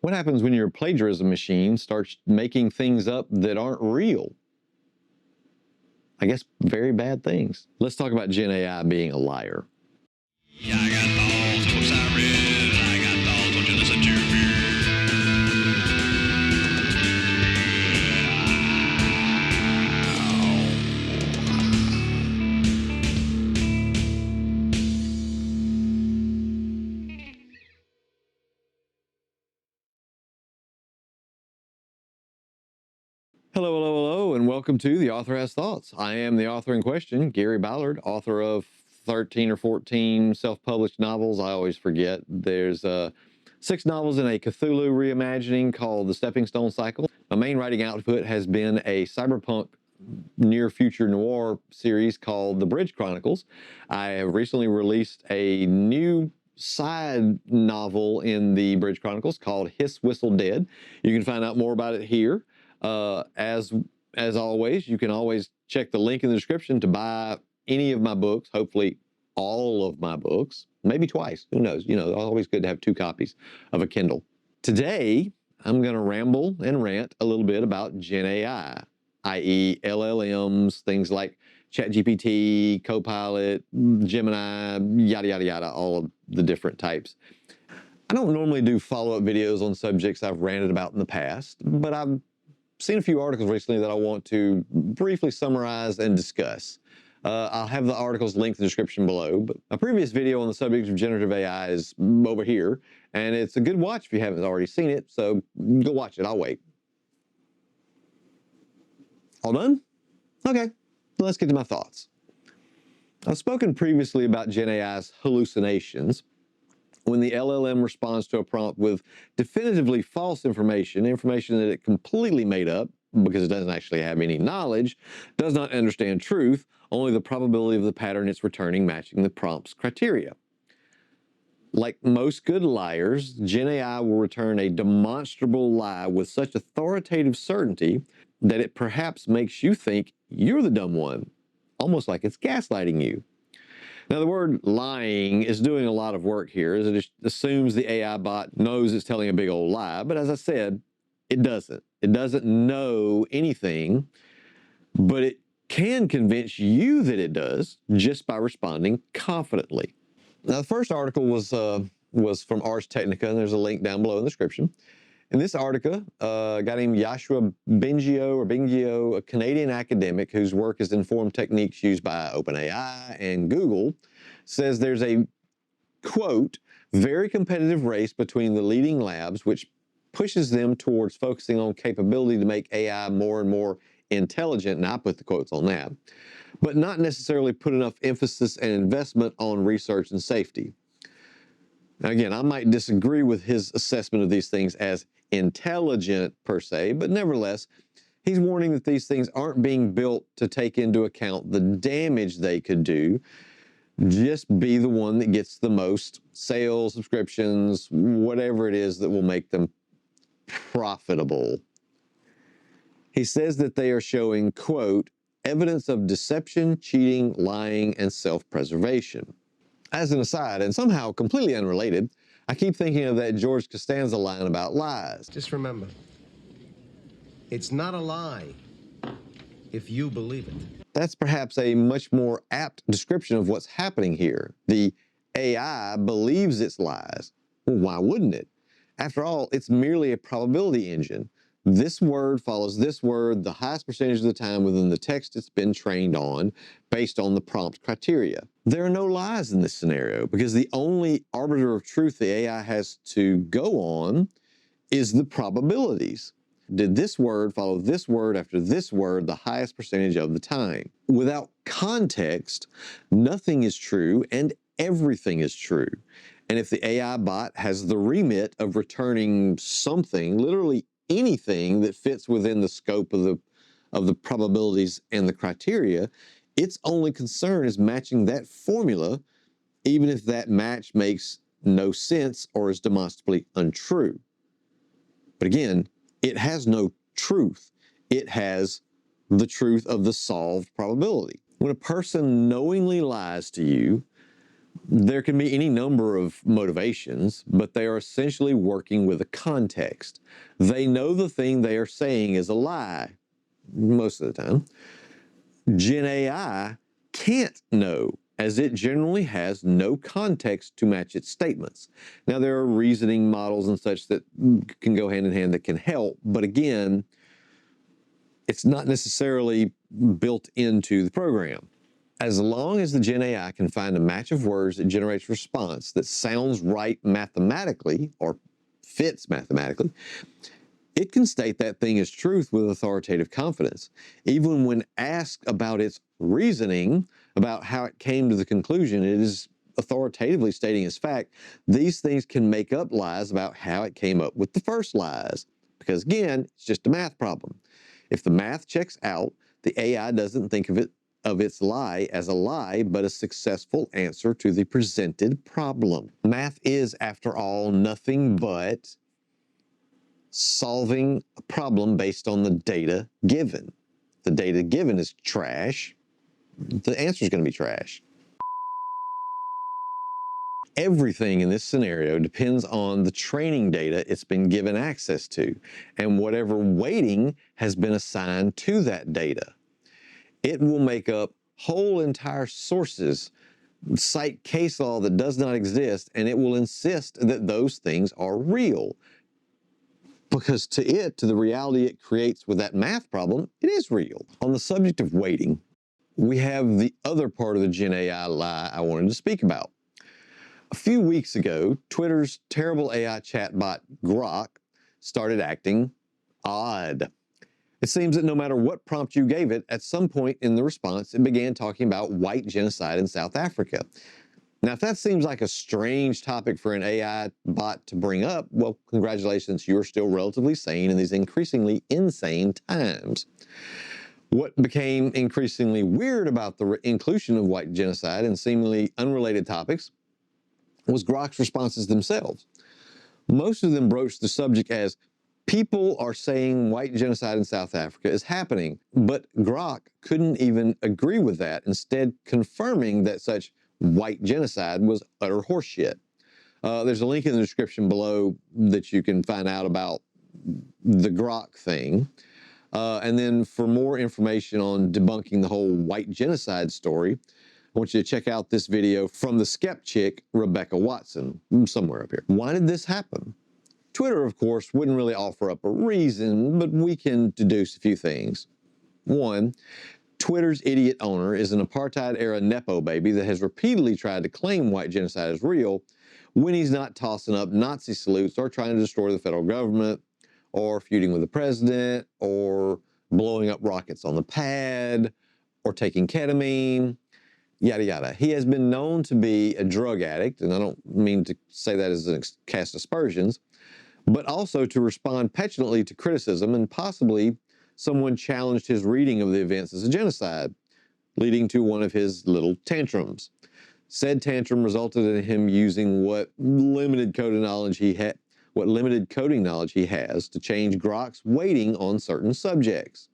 What happens when your plagiarism machine starts making things up that aren't real? I guess very bad things. Let's talk about GenAI being a liar. Yeah, I got thoughts, books I read. I got thoughts, won't you listen to me? Hello, hello, hello, and welcome to The Author Has Thoughts. I am the author in question, Gary Ballard, author of 13 or 14 self-published novels. I always forget. There's 6 novels in a Cthulhu reimagining called The Stepping Stone Cycle. My main writing output has been a cyberpunk near-future noir series called The Bridge Chronicles. I have recently released a new side novel in the Bridge Chronicles called Hiss Whistle Dead. You can find out more about it here. As always, you can always check the link in the description to buy any of my books, hopefully all of my books, maybe twice, who knows, you know, always good to have 2 copies of a Kindle. Today, I'm going to ramble and rant a little bit about GenAI, i.e. LLMs, things like ChatGPT, Copilot, Gemini, yada, yada, yada, all of the different types. I don't normally do follow-up videos on subjects I've ranted about in the past, but I've seen a few articles recently that I want to briefly summarize and discuss. I'll have the articles linked in the description below, but a previous video on the subject of generative AI is over here, and it's a good watch if you haven't already seen it, so go watch it. I'll wait. All done? Okay, let's get to my thoughts. I've spoken previously about GenAI's hallucinations, when the LLM responds to a prompt with definitively false information that it completely made up because it doesn't actually have any knowledge, does not understand truth, only the probability of the pattern it's returning matching the prompt's criteria. Like most good liars, GenAI will return a demonstrable lie with such authoritative certainty that it perhaps makes you think you're the dumb one, almost like it's gaslighting you. Now, the word lying is doing a lot of work here, as it assumes the AI bot knows it's telling a big old lie. But as I said, it doesn't. It doesn't know anything, but it can convince you that it does just by responding confidently. Now, the first article was from ArsTechnica, and there's a link down below in the description. In this article, a guy named Yoshua Bengio, a Canadian academic whose work has informed techniques used by OpenAI and Google, says there's a, quote, very competitive race between the leading labs, which pushes them towards focusing on capability to make AI more and more intelligent, and I put the quotes on that, but not necessarily put enough emphasis and investment on research and safety. Now, again, I might disagree with his assessment of these things as intelligent per se, but nevertheless, he's warning that these things aren't being built to take into account the damage they could do. Just be the one that gets the most sales, subscriptions, whatever it is that will make them profitable. He says that they are showing, quote, evidence of deception, cheating, lying, and self-preservation. As an aside, and somehow completely unrelated, I keep thinking of that George Costanza line about lies. Just remember, it's not a lie if you believe it. That's perhaps a much more apt description of what's happening here. The AI believes its lies. Well, why wouldn't it? After all, it's merely a probability engine. This word follows this word the highest percentage of the time within the text it's been trained on based on the prompt criteria. There are no lies in this scenario because the only arbiter of truth the AI has to go on is the probabilities. Did this word follow this word after this word the highest percentage of the time? Without context, nothing is true and everything is true. And if the AI bot has the remit of returning something, literally anything that fits within the scope of the probabilities and the criteria, its only concern is matching that formula, even if that match makes no sense or is demonstrably untrue. But again, it has no truth. It has the truth of the solved probability. When a person knowingly lies to you, There can be any number of motivations, but they are essentially working with a context. They know the thing they are saying is a lie most of the time. Gen AI can't know, as it generally has no context to match its statements. Now, there are reasoning models and such that can go hand in hand that can help, but again, it's not necessarily built into the program. As long as the Gen AI can find a match of words that generates a response that sounds right mathematically or fits mathematically, it can state that thing as truth with authoritative confidence. Even when asked about its reasoning, about how it came to the conclusion it is authoritatively stating as fact, these things can make up lies about how it came up with the first lies. Because again, it's just a math problem. If the math checks out, the AI doesn't think of its lie as a lie, but a successful answer to the presented problem. Math is, after all, nothing but solving a problem based on the data given. The data given is trash. The answer is going to be trash. Everything in this scenario depends on the training data it's been given access to and whatever weighting has been assigned to that data. It will make up whole entire sources, cite case law that does not exist, and it will insist that those things are real. Because to the reality it creates with that math problem, it is real. On the subject of weighting, we have the other part of the Gen AI lie I wanted to speak about. A few weeks ago, Twitter's terrible AI chatbot Grok started acting odd. It seems that no matter what prompt you gave it, at some point in the response, it began talking about white genocide in South Africa. Now, if that seems like a strange topic for an AI bot to bring up, well, congratulations, you're still relatively sane in these increasingly insane times. What became increasingly weird about the inclusion of white genocide and seemingly unrelated topics was Grok's responses themselves. Most of them broached the subject as people are saying white genocide in South Africa is happening, but Grok couldn't even agree with that, instead confirming that such white genocide was utter horseshit. There's a link in the description below that you can find out about the Grok thing. And then for more information on debunking the whole white genocide story, I want you to check out this video from the Skepchick, Rebecca Watson, somewhere up here. Why did this happen? Twitter, of course, wouldn't really offer up a reason, but we can deduce a few things. One, Twitter's idiot owner is an apartheid-era Nepo baby that has repeatedly tried to claim white genocide as real when he's not tossing up Nazi salutes or trying to destroy the federal government or feuding with the president or blowing up rockets on the pad or taking ketamine, yada, yada. He has been known to be a drug addict, and I don't mean to say that as an cast aspersions, but also to respond petulantly to criticism, and possibly someone challenged his reading of the events as a genocide, leading to one of his little tantrums. Said tantrum resulted in him using what limited coding knowledge he has to change Grok's weighting on certain subjects.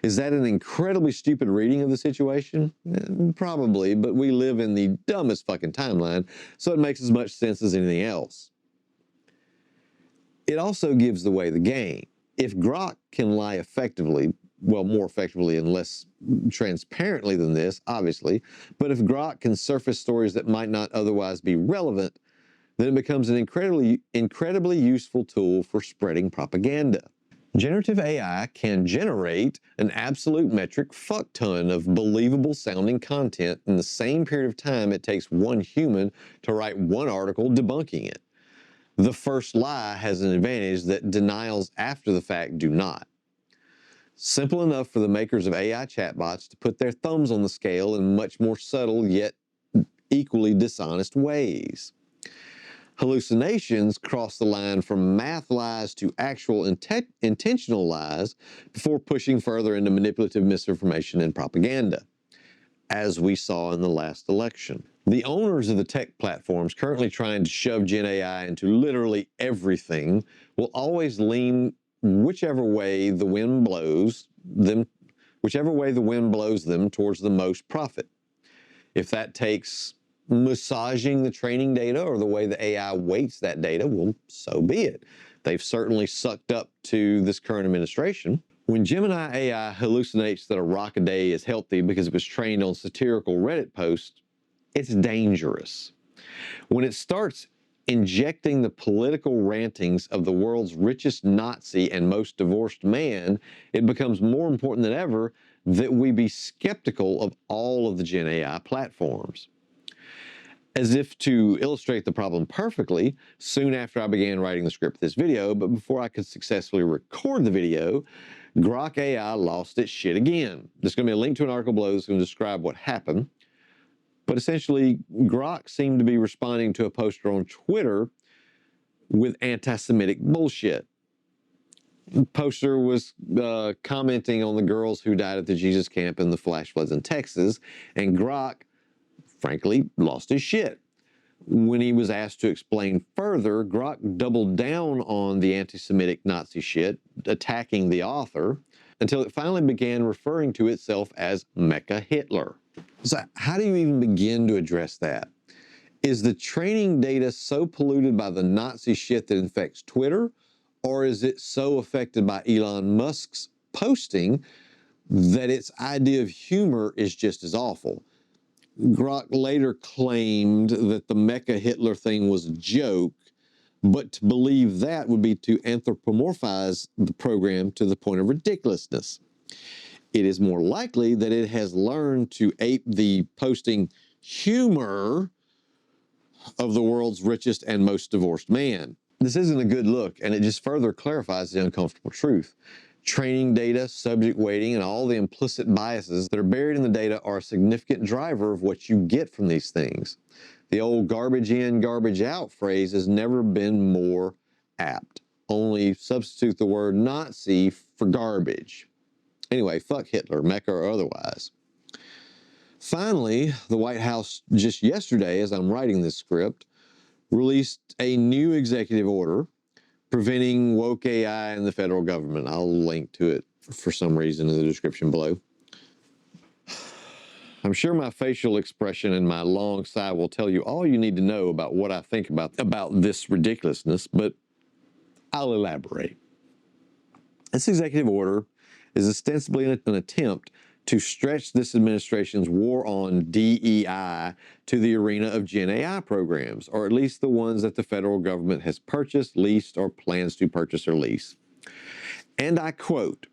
Is that an incredibly stupid reading of the situation? Probably, but we live in the dumbest fucking timeline, so it makes as much sense as anything else. It also gives away the game. If Grok can lie effectively, well, more effectively and less transparently than this, obviously, but if Grok can surface stories that might not otherwise be relevant, then it becomes an incredibly useful tool for spreading propaganda. Generative AI can generate an absolute metric fuck ton of believable sounding content in the same period of time it takes one human to write one article debunking it. The first lie has an advantage that denials after the fact do not. Simple enough for the makers of AI chatbots to put their thumbs on the scale in much more subtle yet equally dishonest ways. Hallucinations cross the line from math lies to actual intentional lies before pushing further into manipulative misinformation and propaganda, as we saw in the last election. The owners of the tech platforms currently trying to shove Gen AI into literally everything will always lean whichever way the wind blows them towards the most profit. If that takes massaging the training data or the way the AI weights that data, well, so be it. They've certainly sucked up to this current administration. When Gemini AI hallucinates that a rock a day is healthy because it was trained on satirical Reddit posts, it's dangerous. When it starts injecting the political rantings of the world's richest Nazi and most divorced man, it becomes more important than ever that we be skeptical of all of the Gen AI platforms. As if to illustrate the problem perfectly, soon after I began writing the script of this video, but before I could successfully record the video, Grok AI lost its shit again. There's going to be a link to an article below that's going to describe what happened. But essentially, Grok seemed to be responding to a poster on Twitter with anti-Semitic bullshit. The poster was commenting on the girls who died at the Jesus camp in the flash floods in Texas, and Grok, frankly, lost his shit. When he was asked to explain further, Grok doubled down on the anti-Semitic Nazi shit, attacking the author, until it finally began referring to itself as MechaHitler. So how do you even begin to address that? Is the training data so polluted by the Nazi shit that infects Twitter, or is it so affected by Elon Musk's posting that its idea of humor is just as awful? Grok later claimed that the MechaHitler thing was a joke, but to believe that would be to anthropomorphize the program to the point of ridiculousness. It is more likely that it has learned to ape the posting humor of the world's richest and most divorced man. This isn't a good look, and it just further clarifies the uncomfortable truth. Training data, subject weighting, and all the implicit biases that are buried in the data are a significant driver of what you get from these things. The old garbage in, garbage out phrase has never been more apt. Only substitute the word Nazi for garbage. Anyway, fuck Hitler, Mecha or otherwise. Finally, the White House just yesterday, as I'm writing this script, released a new executive order preventing woke AI in the federal government. I'll link to it for some reason in the description below. I'm sure my facial expression and my long sigh will tell you all you need to know about what I think about this ridiculousness, but I'll elaborate. This executive order is ostensibly an attempt to stretch this administration's war on DEI to the arena of Gen AI programs, or at least the ones that the federal government has purchased, leased, or plans to purchase or lease. And I quote,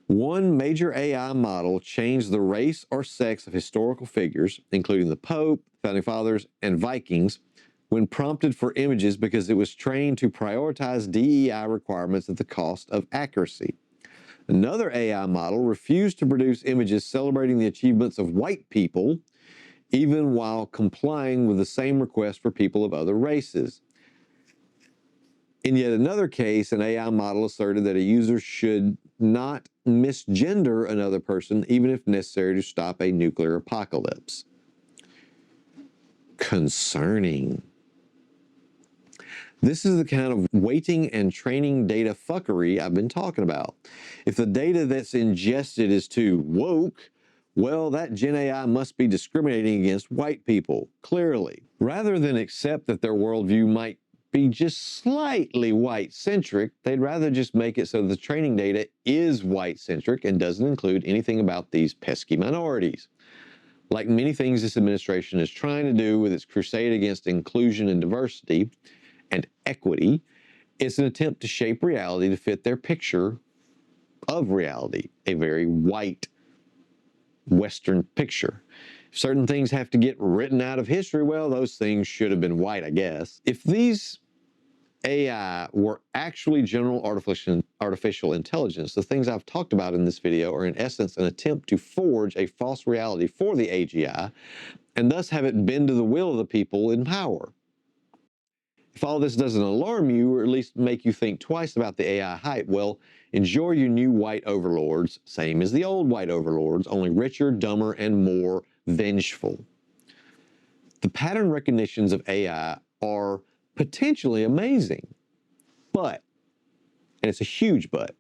"One major AI model changed the race or sex of historical figures, including the Pope, Founding Fathers, and Vikings, when prompted for images because it was trained to prioritize DEI requirements at the cost of accuracy. Another AI model refused to produce images celebrating the achievements of white people, even while complying with the same request for people of other races. In yet another case, an AI model asserted that a user should not misgender another person, even if necessary to stop a nuclear apocalypse." Concerning. This is the kind of weighting and training data fuckery I've been talking about. If the data that's ingested is too woke, well, that Gen AI must be discriminating against white people, clearly. Rather than accept that their worldview might be just slightly white-centric, they'd rather just make it so the training data is white-centric and doesn't include anything about these pesky minorities. Like many things this administration is trying to do with its crusade against inclusion and diversity and equity, it's an attempt to shape reality to fit their picture of reality, a very white Western picture. If certain things have to get written out of history, well, those things should have been white, I guess. If these AI were actually general artificial intelligence, the things I've talked about in this video are in essence an attempt to forge a false reality for the AGI and thus have it bend to the will of the people in power. If all this doesn't alarm you, or at least make you think twice about the AI hype, well, enjoy your new white overlords, same as the old white overlords, only richer, dumber, and more vengeful. The pattern recognitions of AI are potentially amazing, but, and it's a huge but,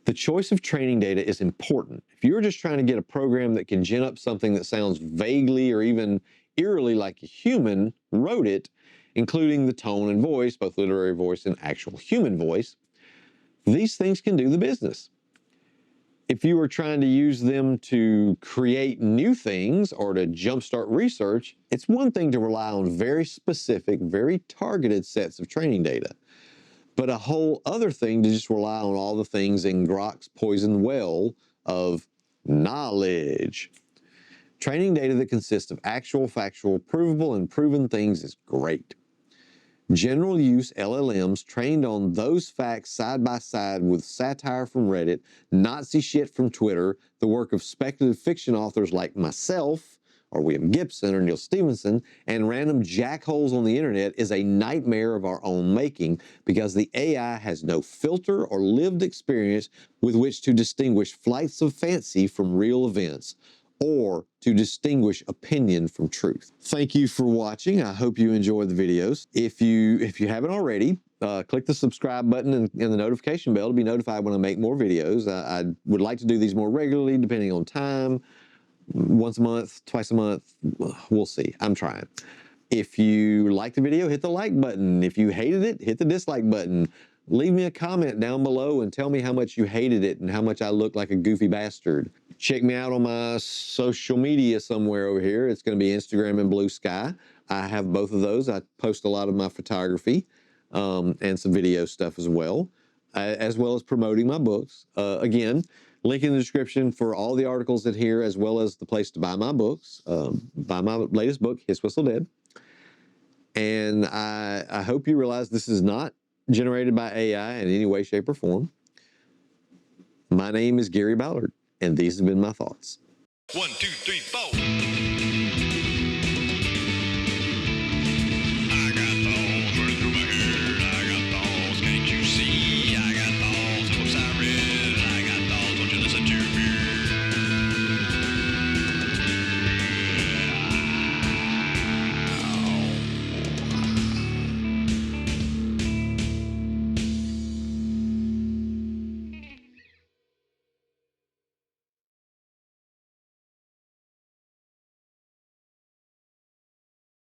the choice of training data is important. If you're just trying to get a program that can gin up something that sounds vaguely or even eerily like a human wrote it, including the tone and voice, both literary voice and actual human voice, these things can do the business. If you were trying to use them to create new things or to jumpstart research, it's one thing to rely on very specific, very targeted sets of training data, but a whole other thing to just rely on all the things in Grok's poison well of knowledge. Training data that consists of actual, factual, provable, and proven things is great. General use LLMs trained on those facts side by side with satire from Reddit, Nazi shit from Twitter, the work of speculative fiction authors like myself, or William Gibson, or Neil Stephenson, and random jackholes on the internet is a nightmare of our own making because the AI has no filter or lived experience with which to distinguish flights of fancy from real events, or to distinguish opinion from truth. Thank you for watching. I hope you enjoyed the videos. If you haven't already, click the subscribe button and the notification bell to be notified when I make more videos. I would like to do these more regularly, depending on time. Once a month, twice a month, we'll see. I'm trying. If you liked the video, hit the like button. If you hated it, hit the dislike button. Leave me a comment down below and tell me how much you hated it and how much I look like a goofy bastard. Check me out on my social media somewhere over here. It's going to be Instagram and Blue Sky. I have both of those. I post a lot of my photography and some video stuff as well as promoting my books. Again, link in the description for all the articles in here, as well as the place to buy my books. Buy my latest book, His Whistle Dead. And I hope you realize this is not generated by AI in any way, shape, or form. My name is Gary Ballard, and these have been my thoughts. 1, 2, 3, 4.